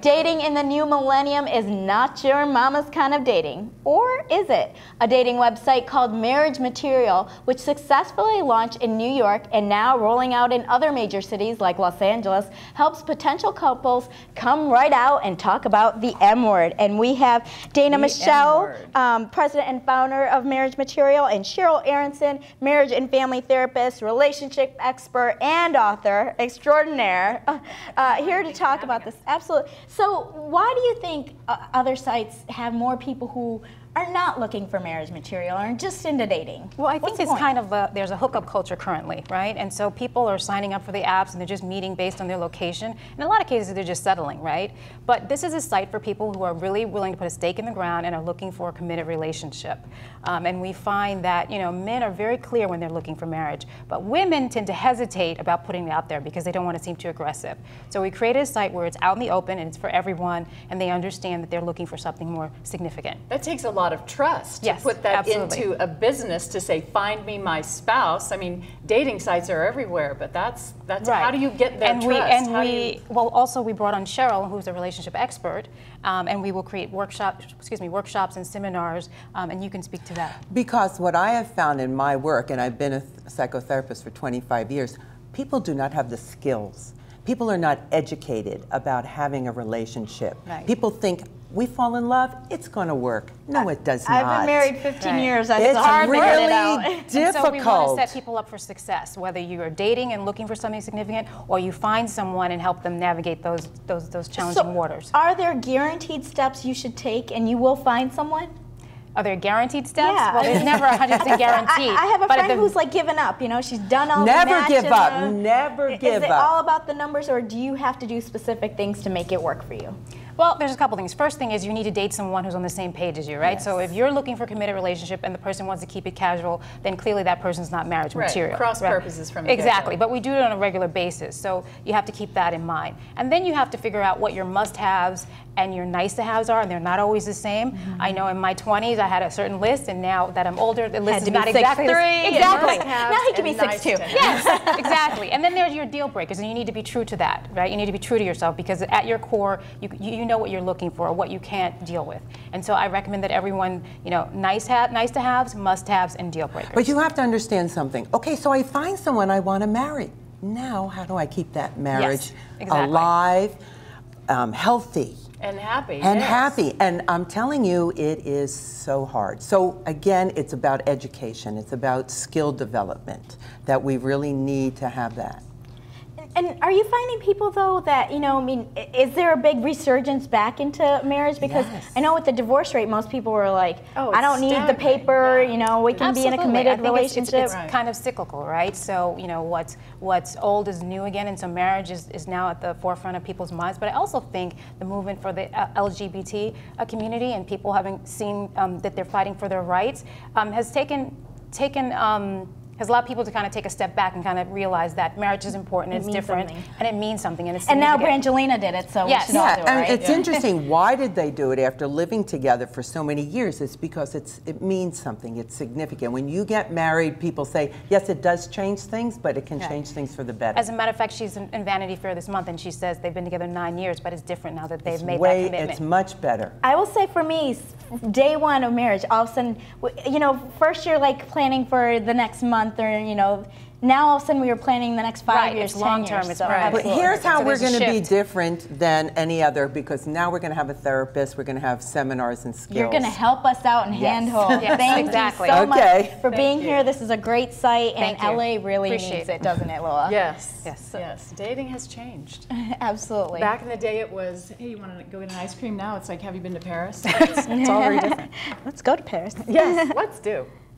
Dating in the new millennium is not your mama's kind of dating. Or is it? A dating website called Marriage Material, which successfully launched in New York and now rolling out in other major cities like Los Angeles, helps potential couples come right out and talk about the M word. And we have Dana Michelle, president and founder of Marriage Material, and Cheryl Aronson, marriage and family therapist, relationship expert, and author extraordinaire, here to talk about this. Absolutely. So why do you think other sites have more people who are not looking for marriage material or just into dating? Well, I think it's kind of there's a hookup culture currently, right? And so people are signing up for the apps and they're just meeting based on their location. In a lot of cases, they're just settling, right? But this is a site for people who are really willing to put a stake in the ground and are looking for a committed relationship. And we find that, you know, men are very clear when they're looking for marriage, but women tend to hesitate about putting it out there because they don't want to seem too aggressive. So we created a site where it's out in the open and it's for everyone, and they understand that they're looking for something more significant. That takes a lot of trust to put that into a business, to say, find me my spouse. I mean, dating sites are everywhere, but that's right. How do you get their trust? Well, also we brought on Cheryl, who's a relationship expert, and we will create workshops and seminars, and you can speak to that. Because what I have found in my work, and I've been a psychotherapist for 25 years, people do not have the skills. People are not educated about having a relationship. Right. People think, we fall in love, it's going to work. No, it does not. I've been married 15 years. It's hard really to get it out. difficult. And so we want to set people up for success, whether you are dating and looking for something significant, or you find someone and help them navigate those challenging waters. Are there guaranteed steps you should take and you will find someone? Are there guaranteed steps? Yeah. Well, there's never 100% guaranteed. I have a friend who's like given up. You know, she's done all Never the give up. Never give up. Is it all about the numbers, or do you have to do specific things to make it work for you? Well, there's a couple things. First thing is you need to date someone who's on the same page as you, right? Yes. So if you're looking for a committed relationship and the person wants to keep it casual, then clearly that person's not marriage material. Cross purposes from the Exactly, but we do it on a regular basis, so you have to keep that in mind. And then you have to figure out what your must-haves and your nice-to-haves are, and they're not always the same. Mm-hmm. I know in my 20s I had a certain list, and now that I'm older, the list is not exactly 6'3". Exactly. Now he can be 6'2". Yes, exactly. And then there's your deal breakers, and you need to be true to that, right? You need to be true to yourself, because at your core, you know what you're looking for, or what you can't deal with. And so I recommend that everyone, you know, nice-to-haves, must-haves, and deal breakers. But you have to understand something. Okay, so I find someone I want to marry. Now, how do I keep that marriage alive, healthy? And happy. And happy. And I'm telling you, it is so hard. So again, it's about education. It's about skill development, that we really need to have that. And are you finding people, though, that, you know, I mean, is there a big resurgence back into marriage? Because I know with the divorce rate, most people were like, I don't need the paper, you know, we can be in a committed relationship. It's kind of cyclical, right? So, you know, what's old is new again, and so marriage is now at the forefront of people's minds. But I also think the movement for the LGBT community and people having seen that they're fighting for their rights has allowed people to kind of take a step back and kind of realize that marriage is important, it's different, and it means something, and it's significant. And now Brangelina did it, so we should all do it, right? And it's interesting, why did they do it after living together for so many years? It's because it means something, it's significant. When you get married, people say, yes, it does change things, but it can change things for the better. As a matter of fact, she's in Vanity Fair this month, and she says they've been together 9 years, but it's different now that they've made that commitment. It's much better. I will say for me, day one of marriage, all of a sudden, you know, first you're like planning for the next month, or, you know, now all of a sudden we were planning the next 5 years, it's long term. It's But here's how we're going to be different than any other, because now we're going to have a therapist, we're going to have seminars and skills. You're going to help us out and handhold. Yes, Thank exactly. you so much for being here. This is a great site, and LA really needs it, doesn't it, Lola? Yes. Yes. Dating has changed. Absolutely. Back in the day, it was, hey, you want to go get an ice cream? Now it's like, have you been to Paris? It's all very different. Let's go to Paris. Yes, let's do.